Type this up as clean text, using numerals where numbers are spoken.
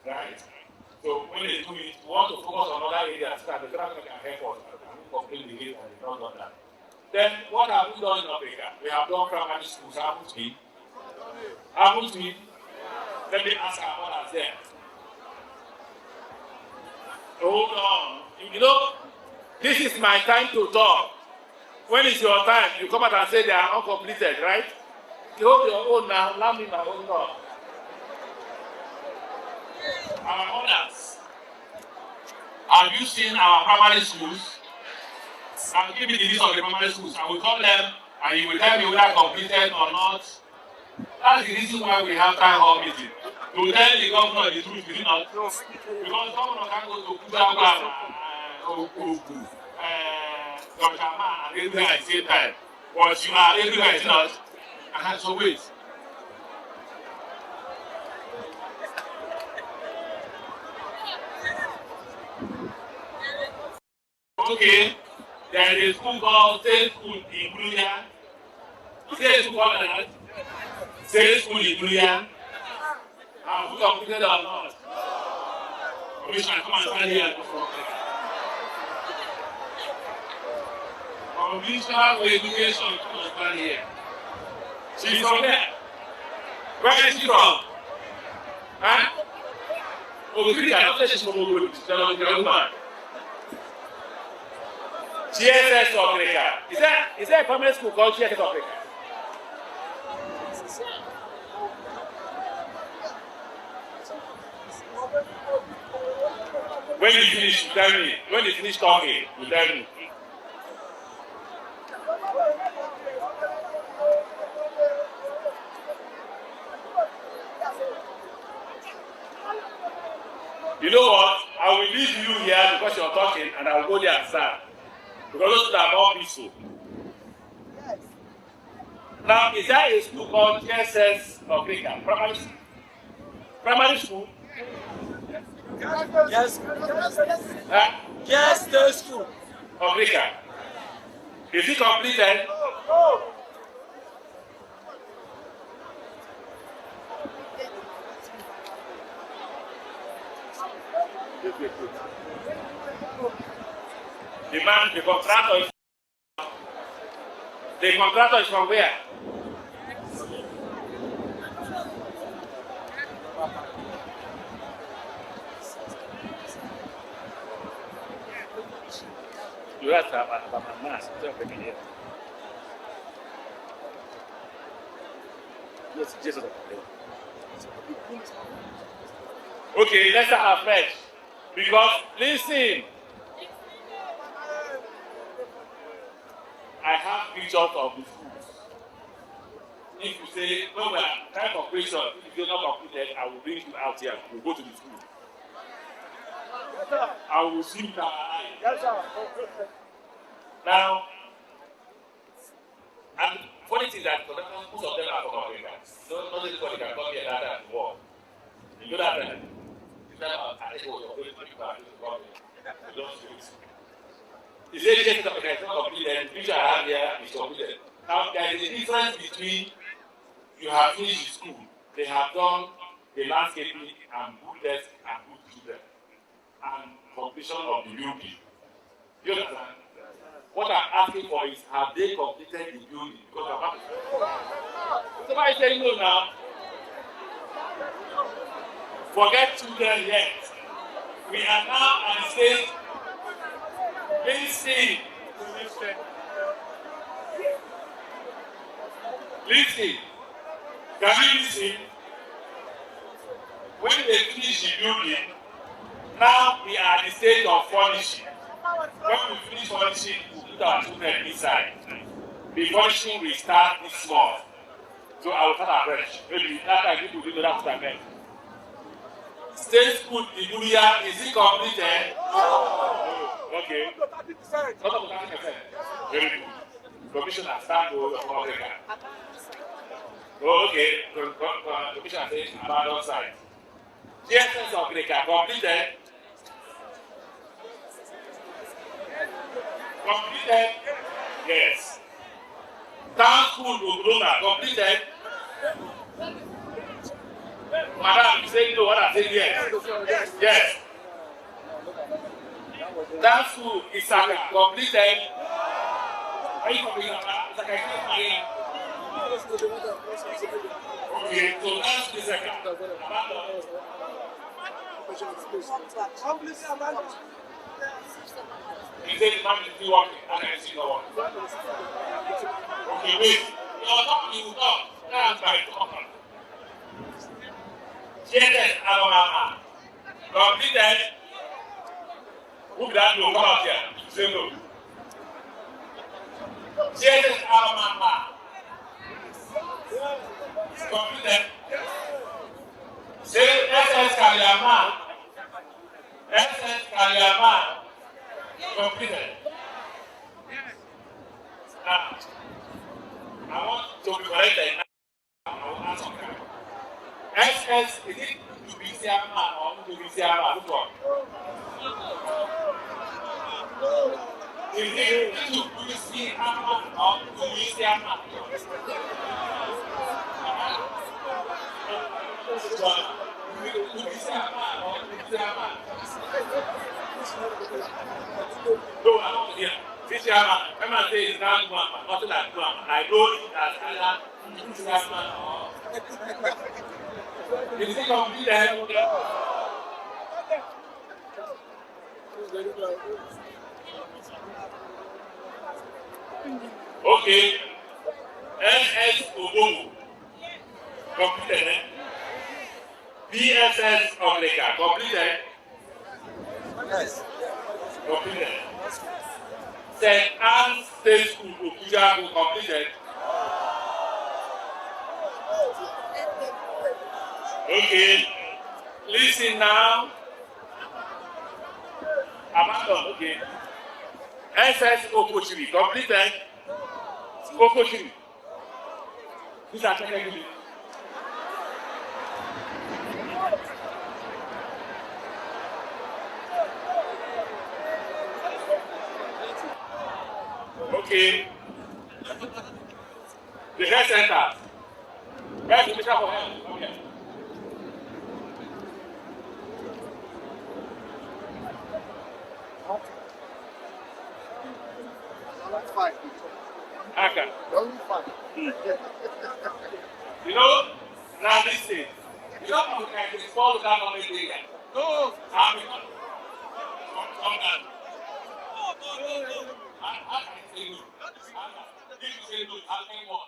right? So when they do it, we want to focus on other areas so that the federal government can help us and complete the gate and they don't done that. Then what have we done in Africa? We have done primary schools, haven't we? Haven't we? Let me ask our brothers there. Hold on. You know, this is my time to talk. When it's your time, you come out and say they are uncompleted, right? You hold your own now, allow me my own talk. Our owners, have you seen our primary schools? I'll give you the list of the primary schools. I will call them and you will tell me whether completed or not. That's the reason why we have town hall meeting. To tell the governor the truth within us. Because the governor can go to Kudirat, Kekere-Ekun, and everywhere at the same time. But you are everywhere, it's not. So wait. Okay, there is a school called State School in Kudirat. State School called that. State School in Kudirat. Have we completed or not? Commissioner, come and stand here. Commissioner for Education, come and stand here. She's from there. Where is she from? Huh? Okrika, I don't say she's from Okrika. She's a woman. GSS Okrika. Is there a primary school called GSS Okrika? When you finish, you tell me. When you finish talking, you tell me. You know what? I will leave you here because you're talking and I will go there and start. Because those are more peaceful. Yes. Now, is there a school called GSS Okrika? Primary school? Yes. Huh? Yes, the school. Okrika. Is it completed? No. The contractor is from where? You asked about my mask. Yes, Jesus. Okay, let's start afresh. Because, listen, I have pictures of the schools. If you say, no, well, time of operation, if you're not completed, I will bring you out here. We'll go to the school. I will see you eye. Yes, sir. Now, and funny thing that most of them are from Africa. Not everybody can come here that and work. You know that, right? He said, it's not completed. The picture I have here is completed. Now, there is a difference between you have finished the school, they have done the landscaping and good desk and good children, and completion of the building. You understand? What I'm asking for is, have they completed the building? Because I'm about to. Somebody saying no now. Forget children yet. We are now at the stage. Listen. Listen. Can you listen? When they finish the building, now we are at the stage of furnishing. When we finish furnishing, we put our children inside. The furnishing will start this month. So I will start afresh. Maybe that time people do that after me. State school in Buria, is it completed? Okay. Not up to 30%. Very good. Commissioner, stand over the Okrika. Okay. Commissioner says about on side. GSS Okrika completed. Completed? Yes. Town school Okrika completed. Madam, you say no, what I say yes. Yes. That school is completed. Are you completing that? Okay, so that's the second. You say the man is still working, and I see no one. Okay, wait. You will talk. That's my talk. Yes, Alabama. Completed. Who did that come out here? Say no. Yes, Alabama. Completed. Say SS Kaliama. SS Kaliama. Completed. Now, I want to be corrected. I will ask you. SS, is it to be Siama or to be Siama? Which one? Is it to be Siama or to be Siama? Which one? To be Siama or to be Siama? No, I don't hear. Siama, when I say it's not Guama, not like Guama, I know it as Allah, Siama or. Is it completed? Okay. NS Obomu. Completed. BSS Okrika. Completed. Yes. Completed. St. Anne's State School Oko-Jumbo. Completed. Okay. Listen now. Abandon. Okay. SS Oko-Jumbo. Completed. Oko-Jumbo. These are technically. Okay. The health center. Where's the Minister for Health? Come here. Fine. Okay. Only fine. You know, now listen. You know how can just fall down on the day? No. Come down. I say no. If you say no, I'll say what?